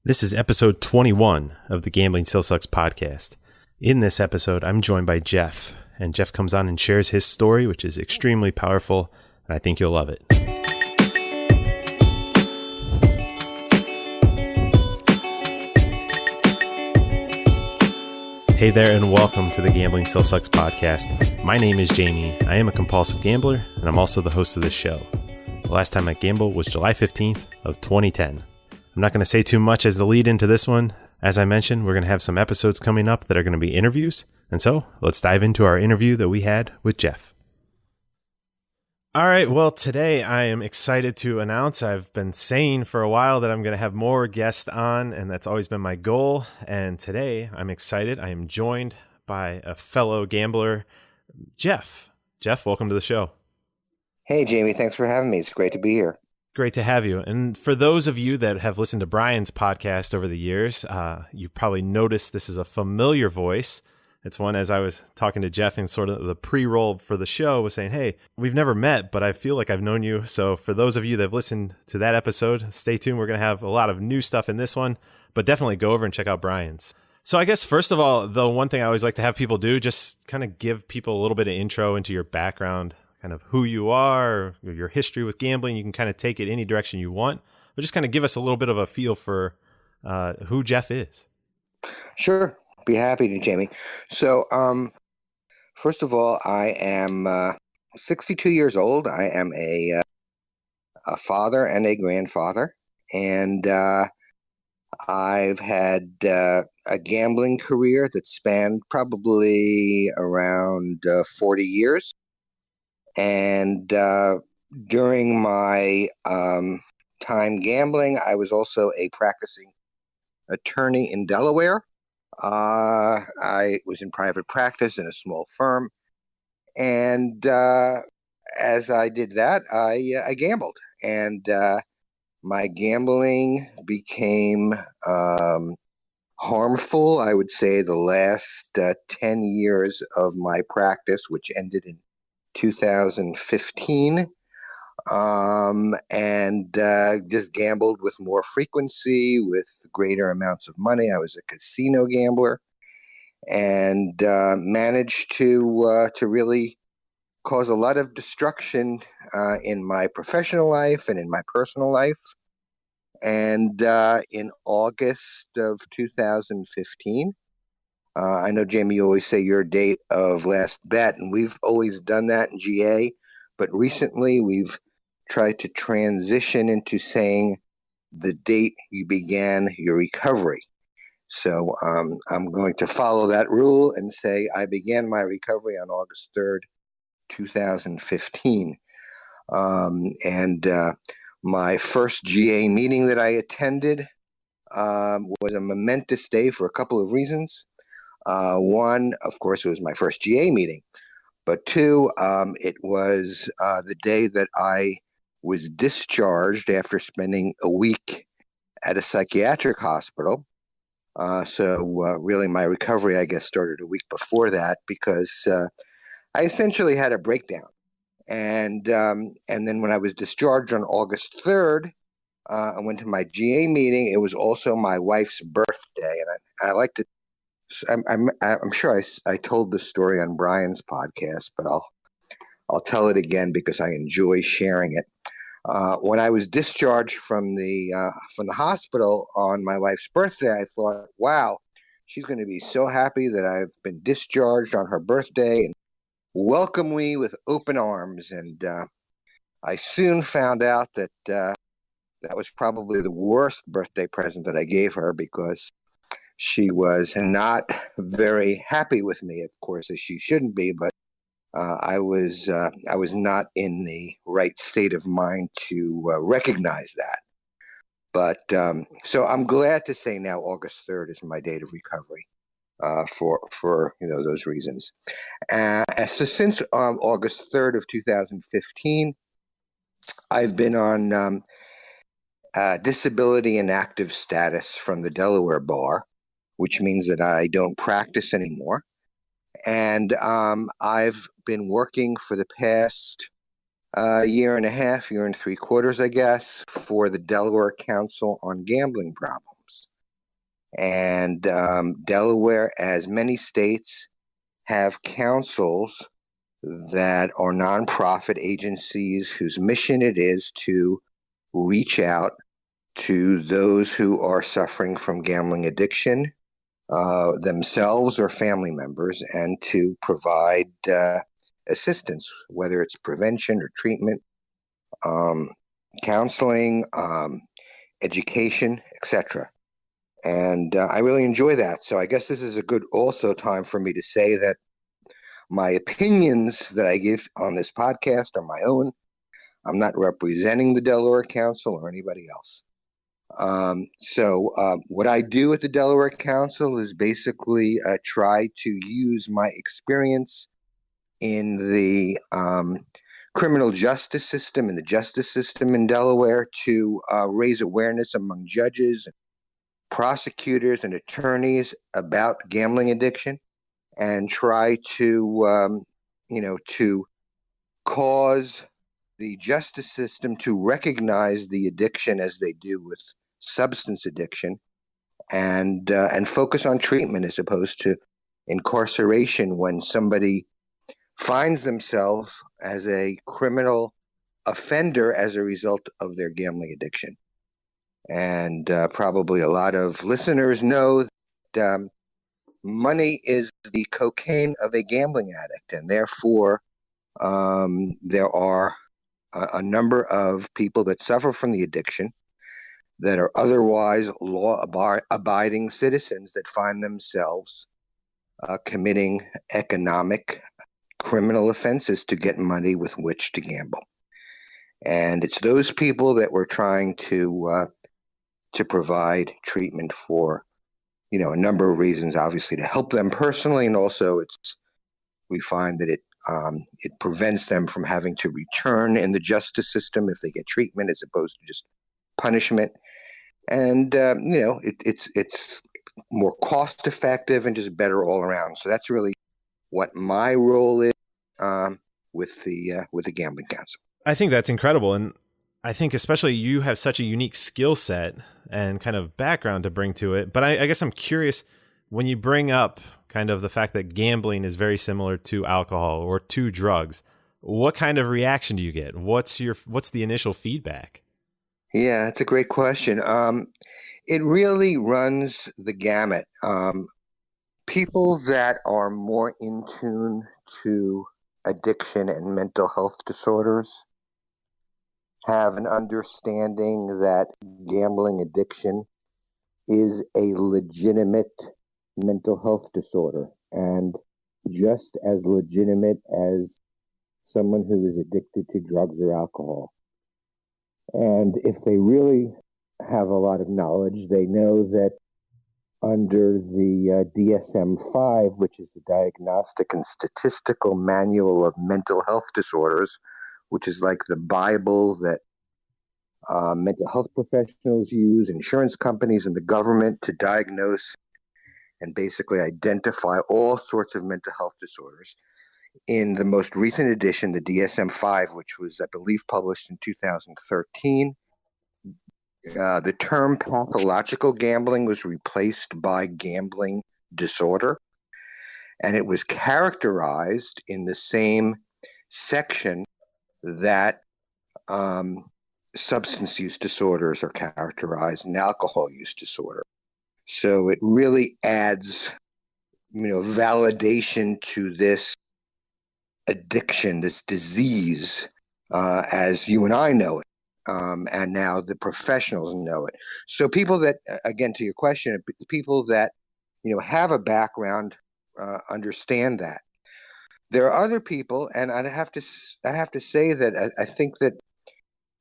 This is episode 21 of the Gambling Still Sucks podcast. In this episode, I'm joined by Jeff, and Jeff comes on and shares his story, which is extremely powerful, and I think you'll love it. Hey there, and welcome to the Gambling Still Sucks podcast. My name is Jamie. I am a compulsive gambler, and I'm also the host of this show. The last time I gambled was July 15th of 2010. I'm not going to say too much as the lead into this one. As I mentioned, we're going to have some episodes coming up that are going to be interviews. And so let's dive into our interview that we had with Jeff. All right. Well, today I am excited to announce I've been saying for a while that I'm going to have more guests on, and that's always been my goal. And today I'm excited. I am joined by a fellow gambler, Jeff. Jeff, welcome to the show. Hey, Jamie. Thanks for having me. It's great to be here. Great to have you. And for those of you that have listened to Brian's podcast over the years, you probably noticed this is a familiar voice. It's one, as I was talking to Jeff in sort of the pre-roll for the show, was saying, hey, we've never met, but I feel like I've known you. So for those of you that have listened to that episode, stay tuned. We're going to have a lot of new stuff in this one, but definitely go over and check out Brian's. So I guess, first of all, the one thing I always like to have people do, just kind of give people a little bit of intro into your background, kind of who you are, your history with gambling. You can kind of take it any direction you want, but just kind of give us a little bit of a feel for who Jeff is. Sure. Be happy to, Jamie. So, first of all, I am 62 years old. I am a father and a grandfather, and I've had a gambling career that spanned probably around 40 years. And during my time gambling, I was also a practicing attorney in Delaware. I was in private practice in a small firm. And as I did that, I gambled. And my gambling became harmful, I would say, the last 10 years of my practice, which ended in 2015, and just gambled with more frequency, with greater amounts of money. I was a casino gambler, and managed to really cause a lot of destruction in my professional life and in my personal life. And in August of 2015, I know, Jamie, you always say your date of last bet, and we've always done that in GA, but recently we've tried to transition into saying the date you began your recovery. So I'm going to follow that rule and say I began my recovery on August 3rd, 2015. And my first GA meeting that I attended was a momentous day for a couple of reasons. One, of course, it was my first GA meeting, but two, it was the day that I was discharged after spending a week at a psychiatric hospital. So really my recovery, I guess, started a week before that, because I essentially had a breakdown. And then when I was discharged on August 3rd, I went to my GA meeting. It was also my wife's birthday, and I like to. I'm sure I told this story on Brian's podcast, but I'll tell it again because I enjoy sharing it. When I was discharged from the hospital on my wife's birthday, I thought, wow, she's going to be so happy that I've been discharged on her birthday and welcome me with open arms. And I soon found out that that was probably the worst birthday present that I gave her, because she was not very happy with me, of course, as she shouldn't be, but I was not in the right state of mind to recognize that. But so I'm glad to say now August 3rd is my date of recovery for those reasons. So since August 3rd of 2015, I've been on disability inactive status from the Delaware Bar, which means that I don't practice anymore. And I've been working for the past year and a half, year and 3/4, I guess, for the Delaware Council on Gambling Problems. And Delaware, as many states, have councils that are nonprofit agencies whose mission it is to reach out to those who are suffering from gambling addiction, themselves or family members, and to provide assistance, whether it's prevention or treatment, um, counseling, education, etc. And I really enjoy that. So I guess this is a good also time for me to say that my opinions that I give on this podcast are my own. I'm not representing the Delaware Council or anybody else. So what I do at the Delaware Council is basically try to use my experience in the criminal justice system and the justice system in Delaware to raise awareness among judges, prosecutors, and attorneys about gambling addiction, and try to to cause the justice system to recognize the addiction as they do with substance addiction, and focus on treatment as opposed to incarceration when somebody finds themselves as a criminal offender as a result of their gambling addiction. And probably a lot of listeners know that money is the cocaine of a gambling addict, and therefore there are a number of people that suffer from the addiction that are otherwise law-abiding citizens that find themselves committing economic criminal offenses to get money with which to gamble. And it's those people that we're trying to provide treatment for, a number of reasons, obviously to help them personally, and also we find that it prevents them from having to return in the justice system if they get treatment as opposed to just punishment. And it's more cost effective and just better all around. So that's really what my role is with the Gambling Council. I think that's incredible, and I think especially you have such a unique skill set and kind of background to bring to it. But I guess I'm curious, when you bring up kind of the fact that gambling is very similar to alcohol or to drugs, what kind of reaction do you get? What's the initial feedback? Yeah, that's a great question. It really runs the gamut. People that are more in tune to addiction and mental health disorders have an understanding that gambling addiction is a legitimate mental health disorder, and just as legitimate as someone who is addicted to drugs or alcohol. And if they really have a lot of knowledge, they know that under the DSM-5, which is the Diagnostic and Statistical Manual of Mental Health Disorders, which is like the Bible that mental health professionals use, insurance companies, and the government to diagnose and basically identify all sorts of mental health disorders. In the most recent edition, the DSM-5, which was, I believe, published in 2013, the term pathological gambling was replaced by gambling disorder, and it was characterized in the same section that substance use disorders are characterized and alcohol use disorder. So it really adds, validation to this addiction, this disease, as you and I know it. And now the professionals know it. So people that, again, to your question, people that, have a background understand that. There are other people, and I have to say that I think that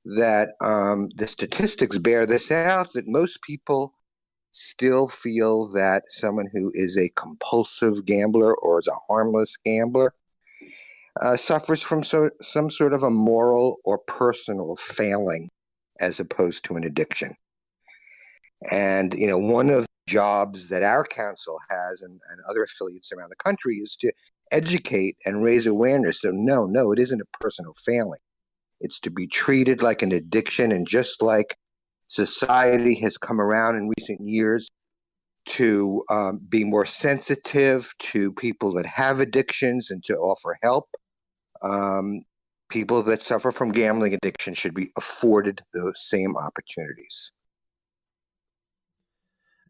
the statistics bear this out, that most people still feel that someone who is a compulsive gambler or is a harmless gambler suffers from some sort of a moral or personal failing as opposed to an addiction. And, one of the jobs that our council has and other affiliates around the country is to educate and raise awareness. So no, it isn't a personal failing. It's to be treated like an addiction. And just like society has come around in recent years to be more sensitive to people that have addictions and to offer help. People that suffer from gambling addiction should be afforded those same opportunities.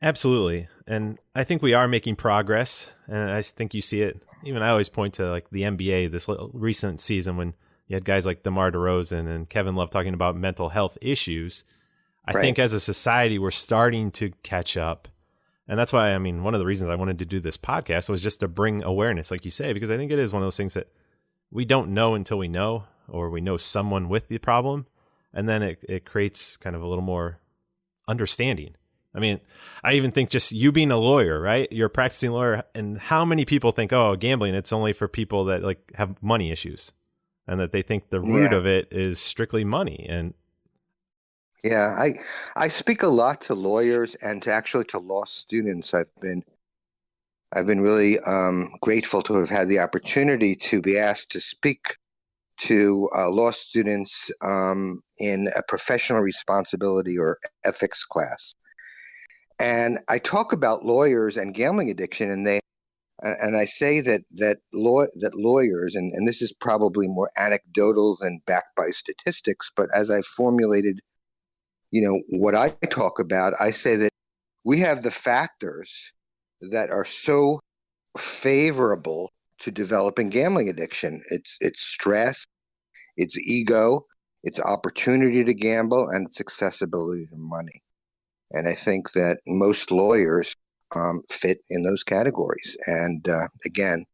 Absolutely. And I think we are making progress. And I think you see it. Even I always point to like the NBA, this recent season when you had guys like DeMar DeRozan and Kevin Love talking about mental health issues. I think as a society, we're starting to catch up. And that's why, I mean, one of the reasons I wanted to do this podcast was just to bring awareness, like you say, because I think it is one of those things that we don't know until we know, or we know someone with the problem. And then it creates kind of a little more understanding. I mean, I even think just you being a lawyer, right? You're a practicing lawyer, and how many people think, oh, gambling, it's only for people that like have money issues, and that they think the root of it is strictly money. And yeah, I speak a lot to lawyers and to law students. I've been really grateful to have had the opportunity to be asked to speak to law students in a professional responsibility or ethics class. And I talk about lawyers and gambling addiction, and I say that lawyers, and this is probably more anecdotal than backed by statistics, but as I formulated, what I talk about, I say that we have the factors that are so favorable to developing gambling addiction. It's stress, it's ego, it's opportunity to gamble, and it's accessibility to money. And I think that most lawyers fit in those categories. And again,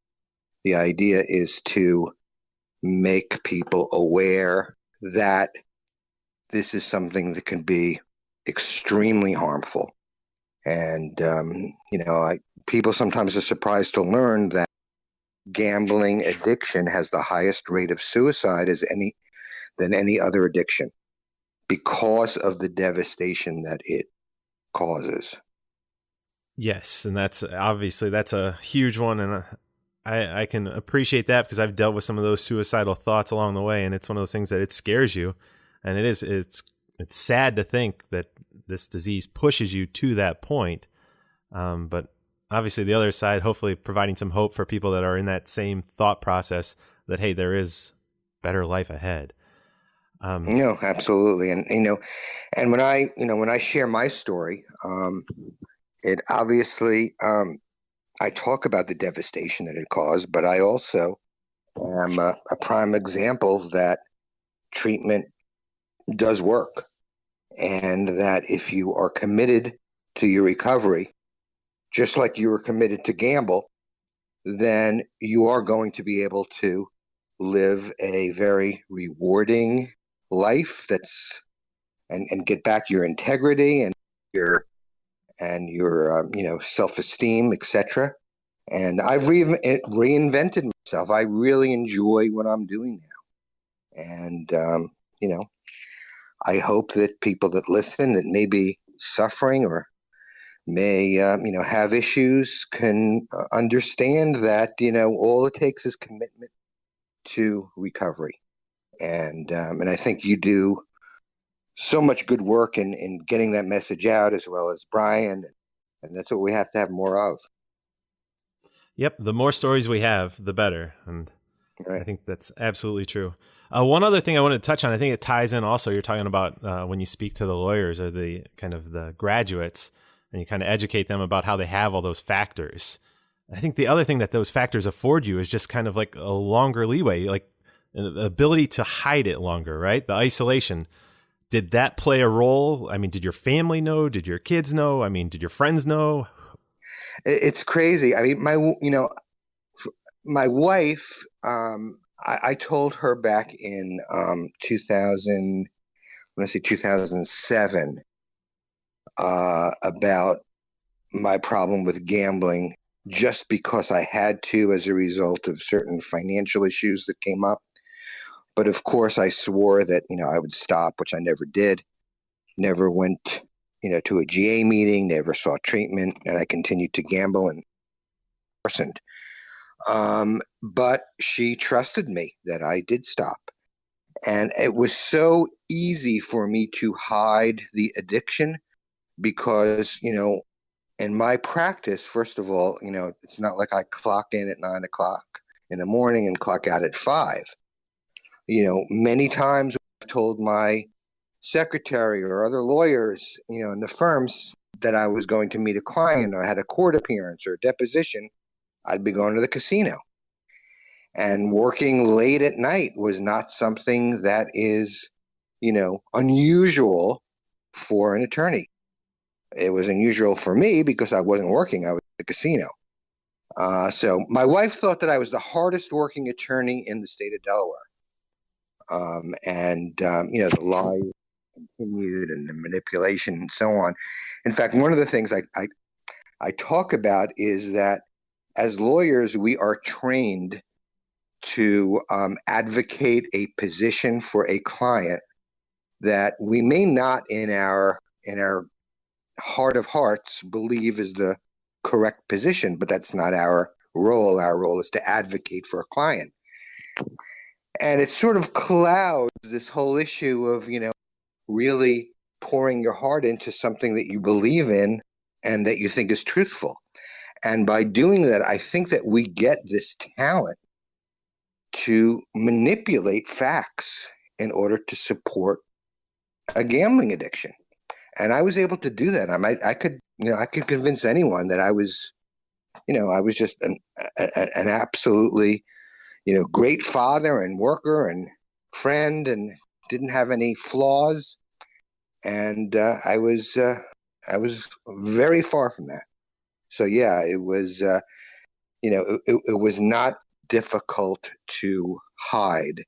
the idea is to make people aware that this is something that can be extremely harmful. And, people sometimes are surprised to learn that gambling addiction has the highest rate of suicide than any other addiction because of the devastation that it causes. Yes, and that's a huge one, and I can appreciate that because I've dealt with some of those suicidal thoughts along the way, and it's one of those things that it scares you, and it's sad to think that this disease pushes you to that point. But obviously, the other side, hopefully, providing some hope for people that are in that same thought process that hey, there is better life ahead. No, absolutely. And, and when I share my story, it obviously, I talk about the devastation that it caused, but I also am a prime example that treatment does work. And that if you are committed to your recovery, just like you were committed to gamble, then you are going to be able to live a very rewarding life and get back your integrity and your self-esteem, etc. And I've reinvented myself. I really enjoy what I'm doing now, and I hope that people that listen that may be suffering or may have issues can understand that all it takes is commitment to recovery. And I think you do so much good work in getting that message out, as well as Brian, and that's what we have to have more of. Yep, the more stories we have, the better, and right. I think that's absolutely true. One other thing I wanted to touch on, I think it ties in also, you're talking about when you speak to the lawyers or the kind of the graduates, and you kind of educate them about how they have all those factors. I think the other thing that those factors afford you is just kind of like a longer leeway, like an ability to hide it longer, right? The isolation. Did that play a role? I mean, did your family know? Did your kids know? I mean, did your friends know? It's crazy. I mean, my wife, I told her back in 2007 about my problem with gambling, just because I had to as a result of certain financial issues that came up. But of course, I swore that I would stop, which I never did. Never went to a GA meeting, never saw treatment, and I continued to gamble and worsened. But she trusted me that I did stop. And it was so easy for me to hide the addiction because, in my practice, first of all, it's not like I clock in at 9 o'clock in the morning and clock out at 5. Many times I've told my secretary or other lawyers, in the firms that I was going to meet a client or had a court appearance or a deposition, I'd be going to the casino. And working late at night was not something that is, unusual for an attorney. It was unusual for me because I wasn't working. I was at the casino. So my wife thought that I was the hardest working attorney in the state of Delaware. The lies continued and the manipulation and so on. In fact, one of the things I talk about is that as lawyers, we are trained to advocate a position for a client that we may not in our heart of hearts believe is the correct position, but that's not our role. Our role is to advocate for a client. And it sort of clouds this whole issue of, really pouring your heart into something that you believe in and that you think is truthful. And by doing that, I think that we get this talent to manipulate facts in order to support a gambling addiction. And I was able to do that. I could convince anyone that I was just an absolutely, great father and worker and friend and didn't have any flaws. And I was very far from that. So yeah, it was, it was not difficult to hide.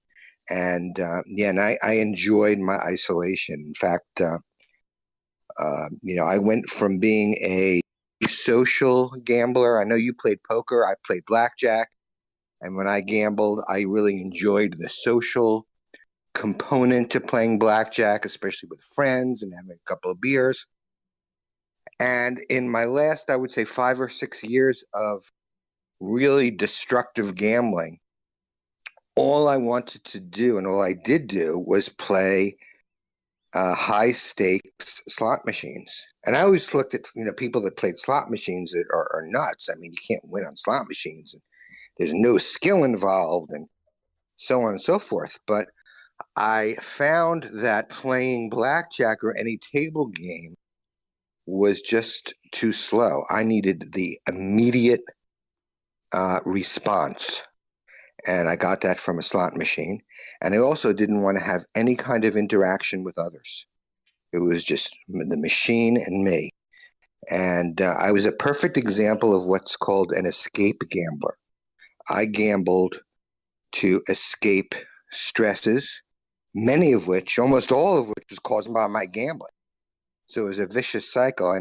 And and I enjoyed my isolation. In fact, I went from being a social gambler. I know you played poker. I played blackjack. And when I gambled, I really enjoyed the social component to playing blackjack, especially with friends and having a couple of beers. And in my last, I would say 5 or 6 years of really destructive gambling, all I wanted to do and all I did do was play high stakes slot machines. And I always looked at, people that played slot machines that are nuts. I mean, you can't win on slot machines. And there's no skill involved and so on and so forth. But I found that playing blackjack or any table game was just too slow. I needed the immediate response. And I got that from a slot machine. And I also didn't want to have any kind of interaction with others. It was just the machine and me. And I was a perfect example of what's called an escape gambler. I gambled to escape stresses, many of which, almost all of which was caused by my gambling. So it was a vicious cycle. I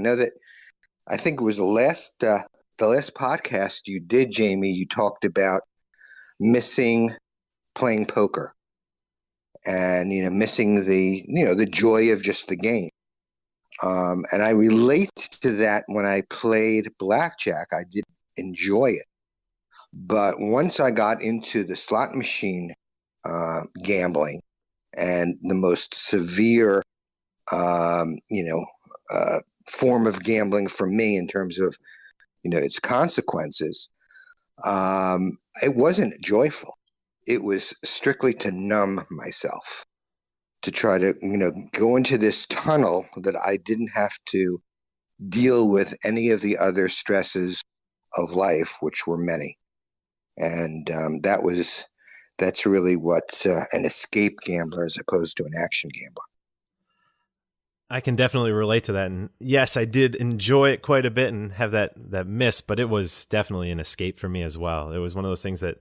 think it was the last podcast you did, Jamie, you talked about missing playing poker and, missing the joy of just the game. And I relate to that when I played blackjack. I did enjoy it. But once I got into the slot machine gambling and the most severe, form of gambling for me in terms of, its consequences, it wasn't joyful. It was strictly to numb myself, to try to, go into this tunnel that I didn't have to deal with any of the other stresses of life, which were many. And that's really what an escape gambler as opposed to an action gambler. I can definitely relate to that. And yes, I did enjoy it quite a bit and have that miss, but it was definitely an escape for me as well. It was one of those things that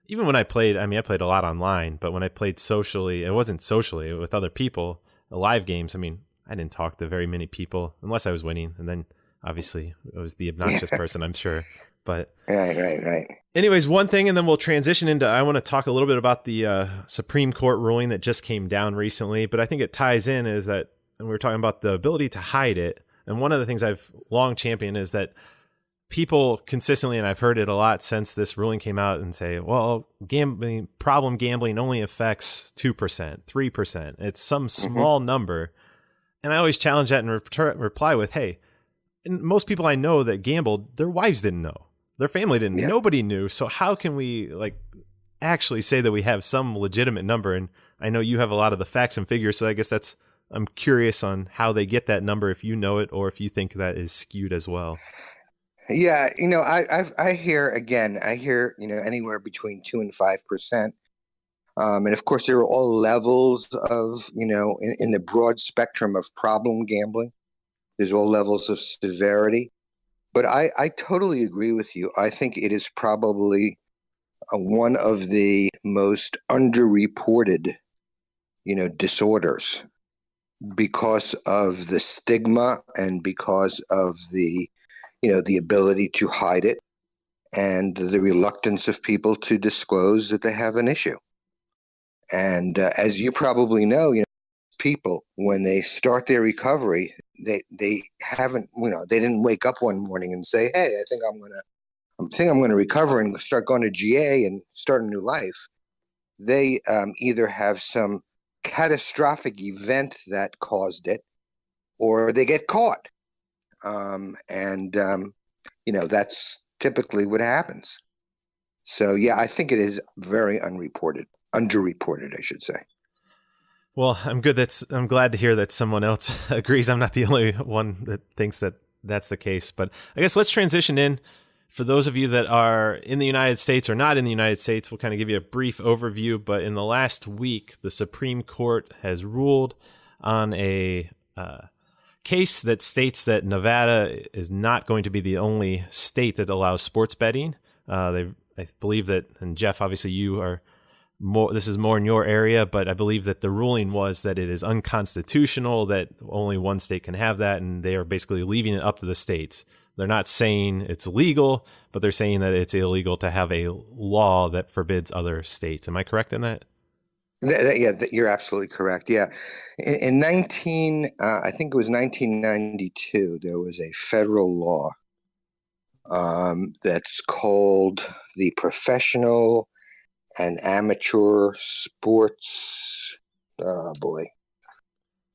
even when I played, I played a lot online, but when I played socially, it wasn't socially with other people, live games. I didn't talk to very many people unless I was winning. And then obviously it was the obnoxious person, I'm sure. But right. Anyways, one thing, and then we'll transition into, I want to talk a little bit about the Supreme Court ruling that just came down recently, but I think it ties in is that, and we were talking about the ability to hide it. And one of the things I've long championed is that people consistently, and I've heard it a lot since this ruling came out, and say, well, problem gambling only affects 2%, 3%. It's some small number. And I always challenge that and reply with, hey, and most people I know that gambled, their wives didn't know. Their family didn't. Yeah. Nobody knew. So how can we actually say that we have some legitimate number? And I know you have a lot of the facts and figures, so I guess I'm curious on how they get that number, if you know it or if you think that is skewed as well. Yeah, I hear anywhere between 2 and 5%. And of course, there are all levels of, in the broad spectrum of problem gambling. There's all levels of severity. But I totally agree with you. I think it is probably one of the most underreported, disorders because of the stigma and because of the ability to hide it and the reluctance of people to disclose that they have an issue. And as you probably know, people, when they start their recovery, they haven't, they didn't wake up one morning and say, "Hey, I think I'm gonna recover and start going to GA and start a new life." They either have some catastrophic event that caused it, or they get caught, and that's typically what happens. So yeah, I think it is very underreported, I should say. Well, I'm glad to hear that someone else agrees. I'm not the only one that thinks that that's the case. But I guess let's transition in. For those of you that are in the United States or not in the United States, we'll kind of give you a brief overview. But in the last week, the Supreme Court has ruled on a case that states that Nevada is not going to be the only state that allows sports betting. I believe that, and Jeff, obviously you are more, this is more in your area, but I believe that the ruling was that it is unconstitutional, that only one state can have that, and they are basically leaving it up to the states. They're not saying it's illegal, but they're saying that it's illegal to have a law that forbids other states. Am I correct in that? Yeah, you're absolutely correct. Yeah, in I think it was 1992, there was a federal law that's called the Professional and Amateur Sports. Oh boy,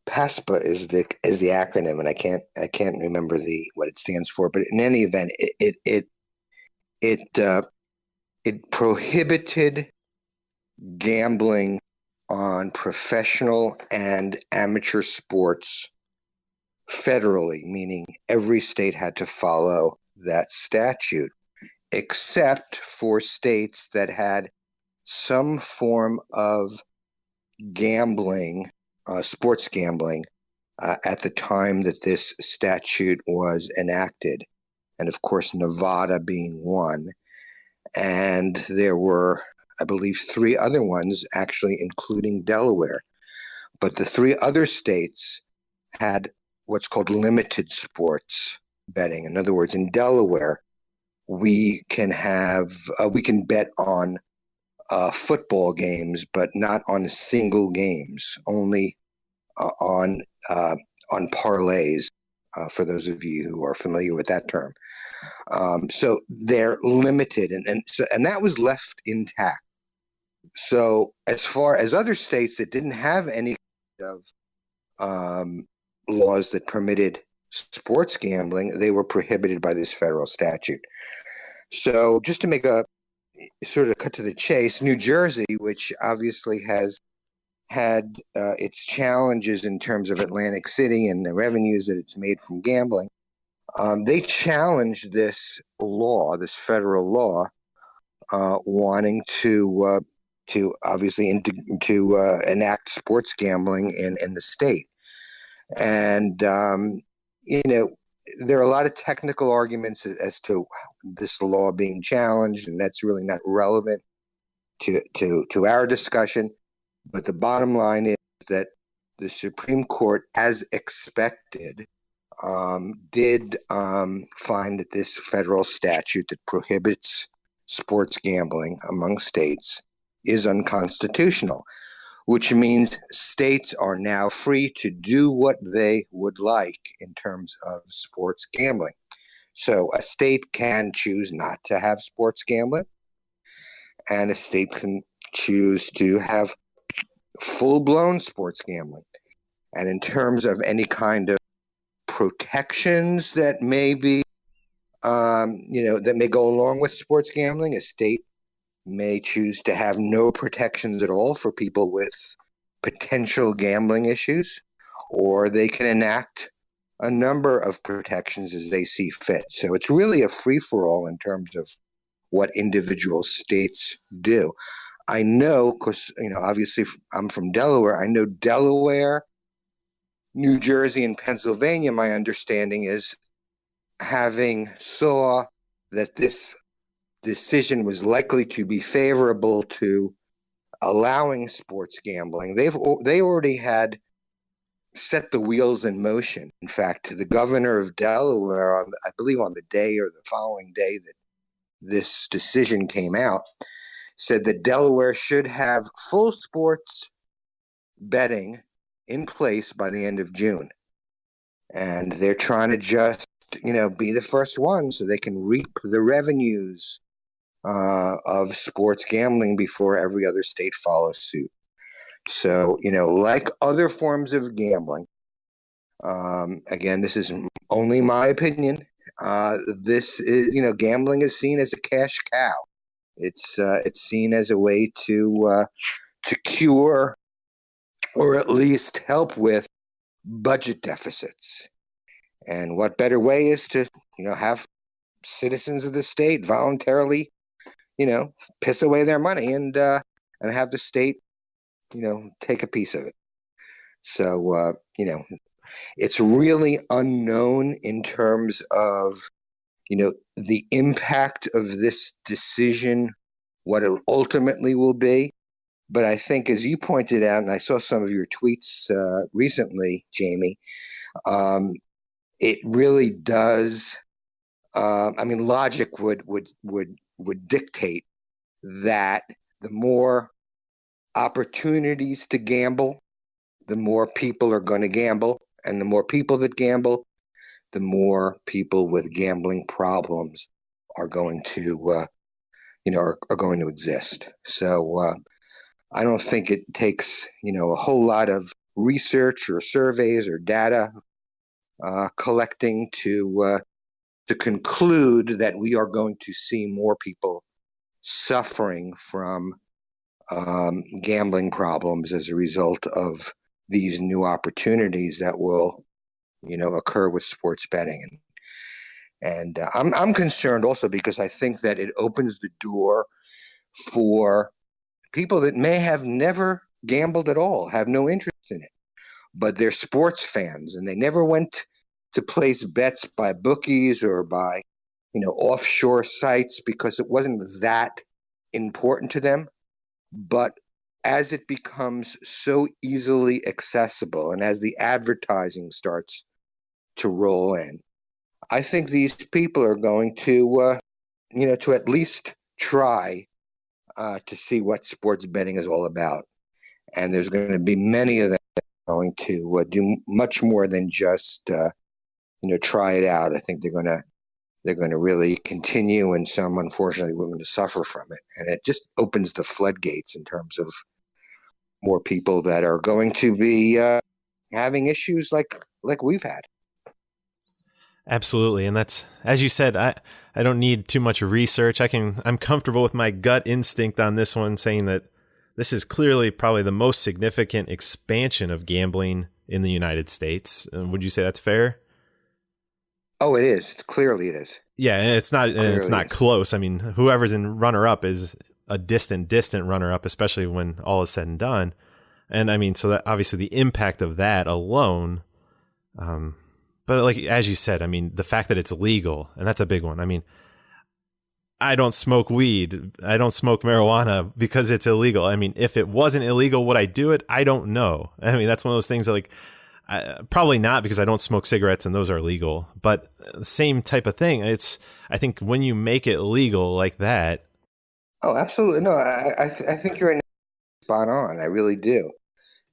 PASPA is the acronym, and I can't remember what it stands for. But in any event, it prohibited gambling on professional and amateur sports federally, meaning every state had to follow that statute, except for states that had some form of gambling, sports gambling, at the time that this statute was enacted. And of course, Nevada being one. And there were, I believe, 3 other ones, actually, including Delaware. But the 3 other states had what's called limited sports betting. In other words, in Delaware, we can bet on football games, but not on single games, only on parlays. For those of you who are familiar with that term, so they're limited, and that was left intact. So as far as other states that didn't have any of laws that permitted sports gambling, they were prohibited by this federal statute. So just to make a sort of cut to the chase, New Jersey, which obviously has had its challenges in terms of Atlantic City and the revenues that it's made from gambling, they challenged this law, this federal law, wanting to obviously enact sports gambling in the state. And there are a lot of technical arguments as to this law being challenged, and that's really not relevant to our discussion. But the bottom line is that the Supreme Court, as expected, did find that this federal statute that prohibits sports gambling among states is unconstitutional, which means states are now free to do what they would like in terms of sports gambling. So a state can choose not to have sports gambling, and a state can choose to have full-blown sports gambling. And in terms of any kind of protections that may be, that may go along with sports gambling. A state may choose to have no protections at all for people with potential gambling issues, or they can enact a number of protections as they see fit. So it's really a free-for-all in terms of what individual states do. I know, because, obviously I'm from Delaware. I know Delaware, New Jersey, and Pennsylvania, my understanding is, having saw that this decision was likely to be favorable to allowing sports gambling, they already had set the wheels in motion. In fact, the governor of Delaware, I believe on the day or the following day that this decision came out, said that Delaware should have full sports betting in place by the end of June. And they're trying to just, be the first one so they can reap the revenues of sports gambling before every other state follows suit. So, like other forms of gambling, again, this is only my opinion. This is, gambling is seen as a cash cow. It's seen as a way to cure or at least help with budget deficits. And what better way is to, have citizens of the state voluntarily, piss away their money and have the state, take a piece of it. So, it's really unknown in terms of, the impact of this decision, what it ultimately will be. But I think, as you pointed out, and I saw some of your tweets recently, Jamie, it really does. Logic would dictate that the more opportunities to gamble, the more people are going to gamble, and the more people that gamble, the more people with gambling problems are going to, are going to exist. So I don't think it takes, a whole lot of research or surveys or data collecting to conclude that we are going to see more people suffering from gambling problems as a result of these new opportunities that will, occur with sports betting. And I'm concerned also because I think that it opens the door for people that may have never gambled at all, have no interest in it, but they're sports fans and they never went to place bets by bookies or by, offshore sites because it wasn't that important to them. But as it becomes so easily accessible and as the advertising starts to roll in, I think these people are going to, to at least try to see what sports betting is all about. And there's going to be many of them going to do much more than just, try it out. I think they're going to really continue, and some, unfortunately, we're going to suffer from it. And it just opens the floodgates in terms of more people that are going to be having issues like we've had. Absolutely. And that's, as you said, I don't need too much research. I'm comfortable with my gut instinct on this one, saying that this is clearly probably the most significant expansion of gambling in the United States. Would you say that's fair? Oh, it is. It is. Yeah, and it's not close. I mean, whoever's in runner-up is a distant runner-up, especially when all is said and done. And I mean, so that obviously the impact of that alone, but like, as you said, I mean, the fact that it's legal, and that's a big one. I mean, I don't smoke weed. I don't smoke marijuana because it's illegal. I mean, if it wasn't illegal, would I do it? I don't know. I mean, that's one of those things that, like, probably not, because I don't smoke cigarettes and those are legal, but same type of thing. I think when you make it legal like that. Oh, absolutely. No, I think you're spot on. I really do.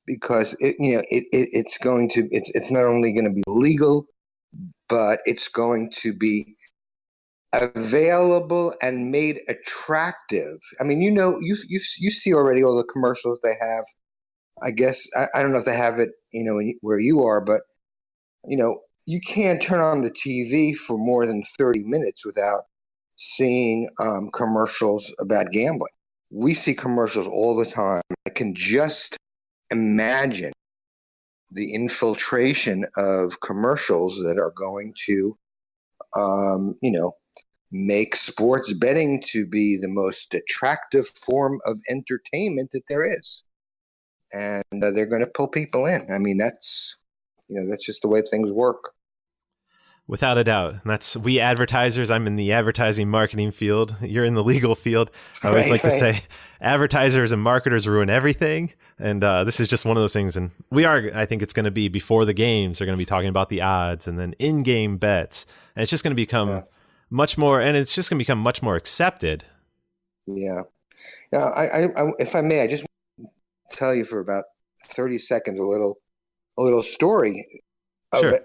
Because it's not only going to be legal, but it's going to be available and made attractive. I mean, you see already all the commercials they have. I guess I don't know if they have it, where you are, but you can't turn on the TV for more than 30 minutes without seeing commercials about gambling. We see commercials all the time. I can just imagine the infiltration of commercials that are going to, make sports betting to be the most attractive form of entertainment that there is. And they're going to pull people in. I mean, that's just the way things work. Without a doubt. And that's we advertisers. I'm in the advertising marketing field. You're in the legal field. I always like to say advertisers and marketers ruin everything. And this is just one of those things. And I think it's going to be before the games. They're going to be talking about the odds and then in-game bets. And it's just going to become much more, and it's just going to become much more accepted. Yeah. Now, I if I may, I just want to tell you for about 30 seconds a little story Sure.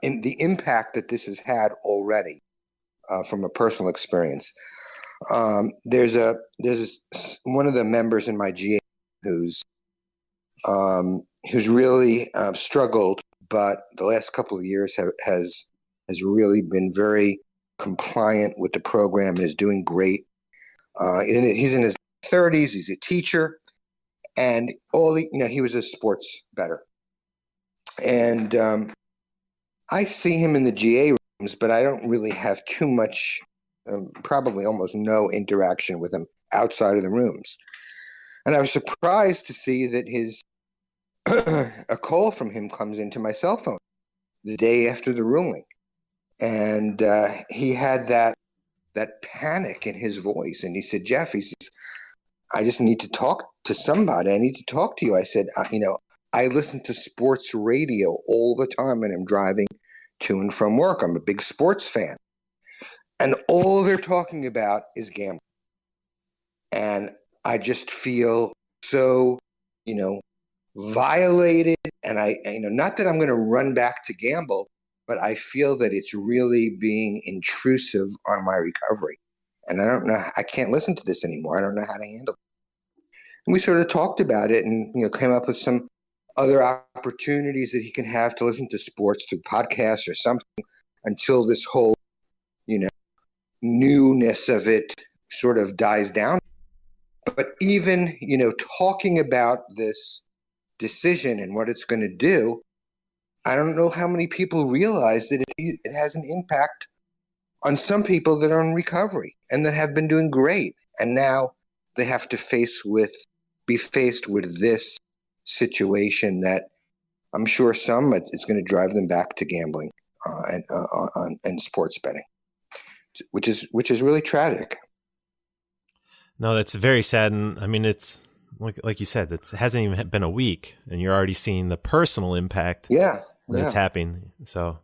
in the impact that this has had already from a personal experience. There's one of the members in my GA who's really struggled, but the last couple of years has really been very compliant with the program and is doing great. He's in his 30s. He's a teacher, and he was a sports bettor, and I see him in the GA rooms, but I don't really have too much, probably almost no interaction with him outside of the rooms. And I was surprised to see that a call from him comes into my cell phone the day after the ruling. And he had that panic in his voice. And he said, Jeff, he says, I just need to talk to somebody. I need to talk to you. I said, I listen to sports radio all the time when I'm driving to and from work. I'm a big sports fan. And all they're talking about is gambling. And I just feel so, violated. And not that I'm going to run back to gamble, but I feel that it's really being intrusive on my recovery. And I can't listen to this anymore. I don't know how to handle it. And we sort of talked about it and, came up with some other opportunities that he can have to listen to sports through podcasts or something until this whole, newness of it sort of dies down. But even, talking about this decision and what it's going to do, I don't know how many people realize that it has an impact on some people that are in recovery and that have been doing great. And now they have to be faced with this situation that I'm sure it's going to drive them back to gambling and sports betting, which is really tragic. No, that's very sad. And I mean, it's like you said, it hasn't even been a week and you're already seeing the personal impact that's happening. So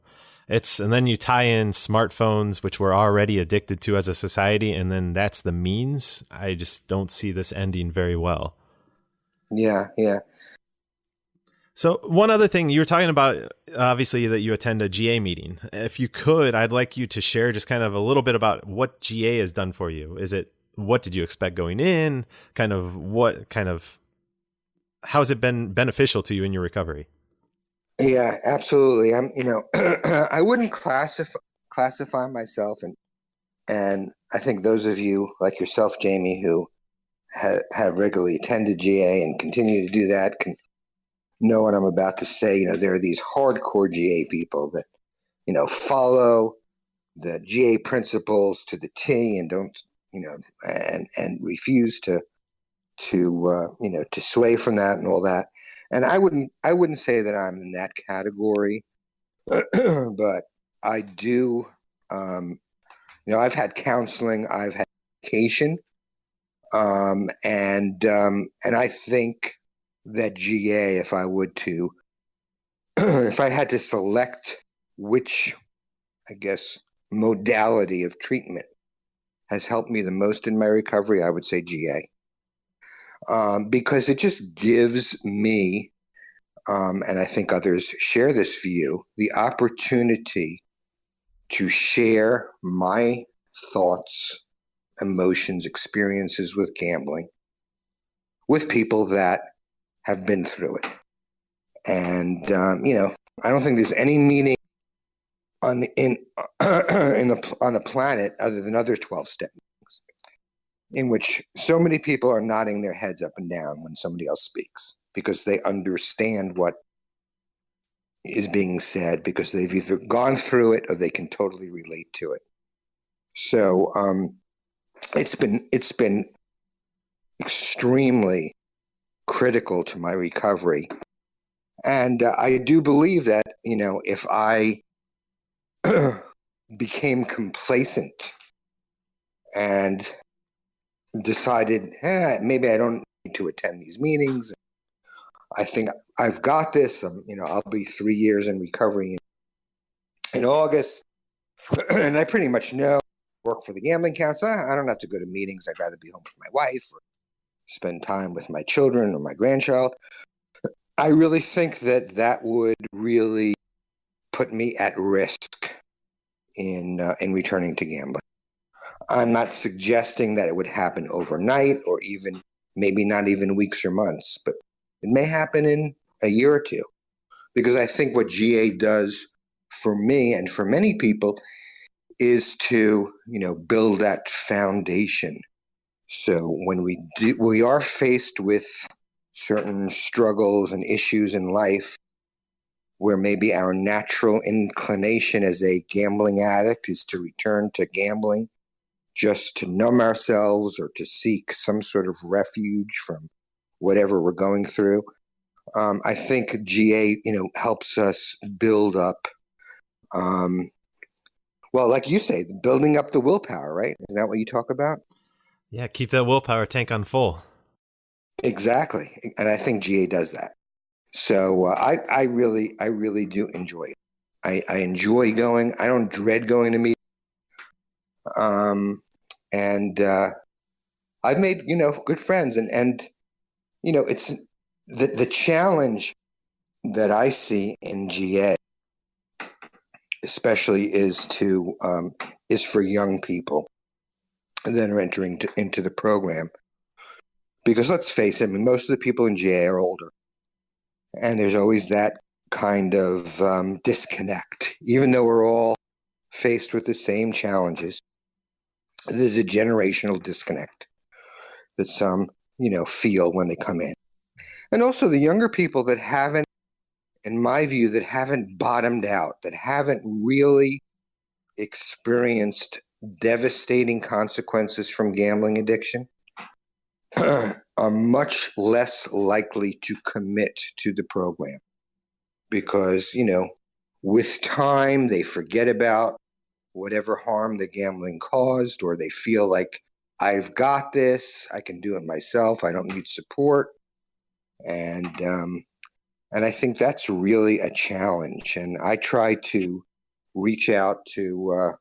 and then you tie in smartphones, which we're already addicted to as a society. And then that's the means. I just don't see this ending very well. Yeah. Yeah. So one other thing you were talking about, obviously, that you attend a GA meeting. If you could, I'd like you to share just kind of a little bit about what GA has done for you. What did you expect going in? How has it been beneficial to you in your recovery? Yeah, absolutely. I wouldn't classify myself, and I think those of you like yourself, Jamie, who have regularly attended GA and continue to do that can know what I'm about to say. There are these hardcore GA people that, follow the GA principles to the T and don't, and refuse to sway from that and all that. And I wouldn't say that I'm in that category, but I do, I've had counseling, I've had education, and I think that GA, if I had to select which, I guess, modality of treatment has helped me the most in my recovery, I would say GA. Because it just gives me, and I think others share this view, the opportunity to share my thoughts, emotions, experiences with gambling with people that have been through it. And, I don't think there's any meeting on the on the planet other than other 12-step meetings, in which so many people are nodding their heads up and down when somebody else speaks because they understand what is being said, because they've either gone through it or they can totally relate to it. So it's been extremely critical to my recovery. And I do believe that, if I became complacent and decided, maybe I don't need to attend these meetings, I think I've got this. I'll be 3 years in recovery in August, and I pretty much know, work for the gambling council. I don't have to go to meetings. I'd rather be home with my wife or spend time with my children or my grandchild. I really think that would really put me at risk in returning to gambling. I'm not suggesting that it would happen overnight or even maybe not even weeks or months, but it may happen in a year or two, because I think what GA does for me and for many people is to, build that foundation. So when we are faced with certain struggles and issues in life where maybe our natural inclination as a gambling addict is to return to gambling just to numb ourselves or to seek some sort of refuge from whatever we're going through. I think GA, helps us build up, well, like you say, building up the willpower, right? Isn't that what you talk about? Yeah, keep that willpower tank on full. Exactly. And I think GA does that. So I really do enjoy it. I enjoy going. I don't dread going to meetings. And I've made, good friends. And it's the challenge that I see in GA, especially is for young people that are entering into the program. Because let's face it, most of the people in GA are older. And there's always that kind of disconnect. Even though we're all faced with the same challenges, there's a generational disconnect that some, feel when they come in. And also the younger people that haven't, in my view, that haven't bottomed out, that haven't really experienced devastating consequences from gambling addiction, are much less likely to commit to the program because, with time, they forget about whatever harm the gambling caused, or they feel like, I've got this, I can do it myself, I don't need support. And I think that's really a challenge. And I try to reach out to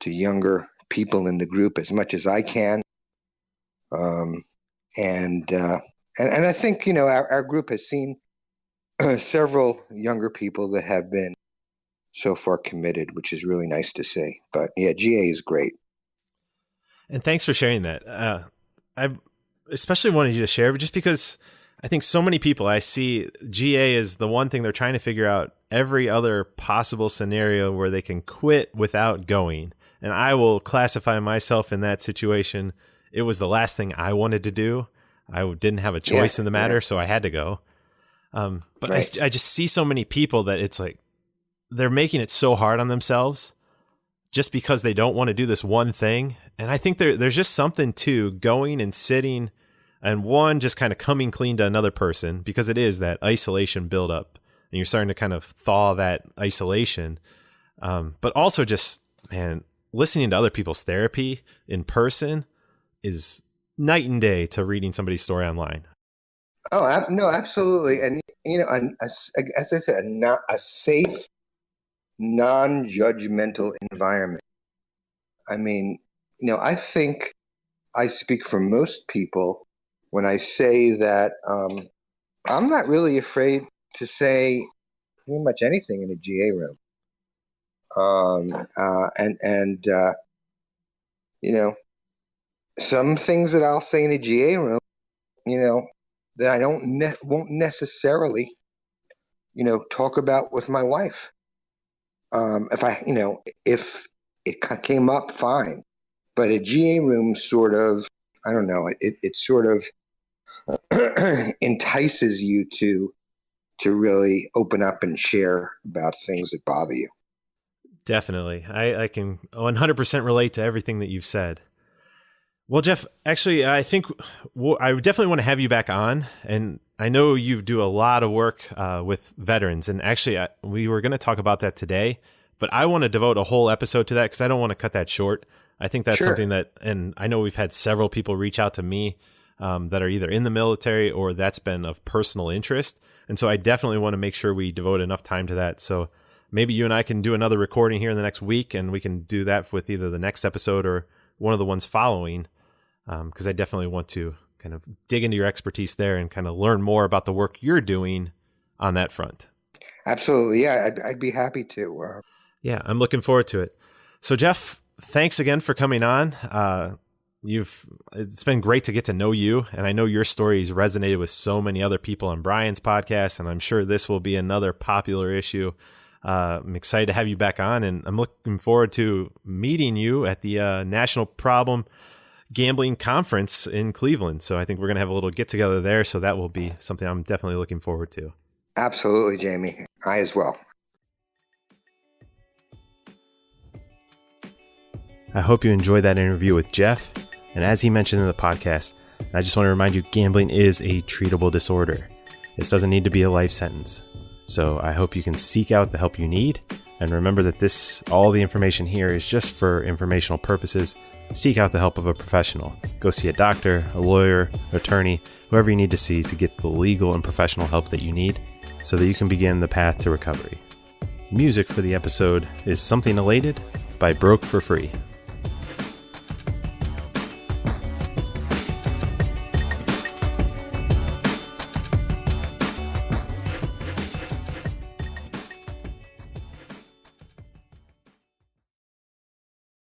younger people in the group as much as I can. And I think, our group has seen several younger people that have been so far committed, which is really nice to see. But yeah, GA is great. And thanks for sharing that. I especially wanted you to share, just because I think so many people, I see GA is the one thing they're trying to figure out every other possible scenario where they can quit without going. And I will classify myself in that situation. It was the last thing I wanted to do. I didn't have a choice in the matter, so I had to go. But right. I just see so many people that it's like they're making it so hard on themselves just because they don't want to do this one thing. And I think there's just something to going and sitting and just kind of coming clean to another person, because it is that isolation buildup and you're starting to kind of thaw that isolation. But also just, man, listening to other people's therapy in person is night and day to reading somebody's story online. Oh, no, absolutely. And, as I said, a safe, non-judgmental environment. I mean, I think I speak for most people when I say that I'm not really afraid to say pretty much anything in a GA room. Some things that I'll say in a GA room, that I won't necessarily, talk about with my wife. if it came up, fine. But a GA room sort of, I don't know, it sort of entices you to really open up and share about things that bother you. Definitely. I can 100% relate to everything that you've said. Well, Jeff, actually, I think I definitely want to have you back on. And I know you do a lot of work with veterans. And actually, we were going to talk about that today, but I want to devote a whole episode to that because I don't want to cut that short. I think that's something that, and I know we've had several people reach out to me that are either in the military or that's been of personal interest. And so I definitely want to make sure we devote enough time to that. So maybe you and I can do another recording here in the next week, and we can do that with either the next episode or one of the ones following. Because I definitely want to kind of dig into your expertise there and kind of learn more about the work you're doing on that front. Absolutely. Yeah, I'd be happy to. Yeah, I'm looking forward to it. So, Jeff, thanks again for coming on. It's been great to get to know you, and I know your stories resonated with so many other people on Brian's podcast, and I'm sure this will be another popular issue. I'm excited to have you back on, and I'm looking forward to meeting you at the National Problem Gambling Conference in Cleveland. So I think we're going to have a little get together there. So that will be something I'm definitely looking forward to. Absolutely, Jamie. I as well. I hope you enjoyed that interview with Jeff. And as he mentioned in the podcast, I just want to remind you, gambling is a treatable disorder. This doesn't need to be a life sentence. So I hope you can seek out the help you need. And remember that all the information here is just for informational purposes. Seek out the help of a professional. Go see a doctor, a lawyer, attorney, whoever you need to see to get the legal and professional help that you need so that you can begin the path to recovery. Music for the episode is Something Elated by Broke for Free.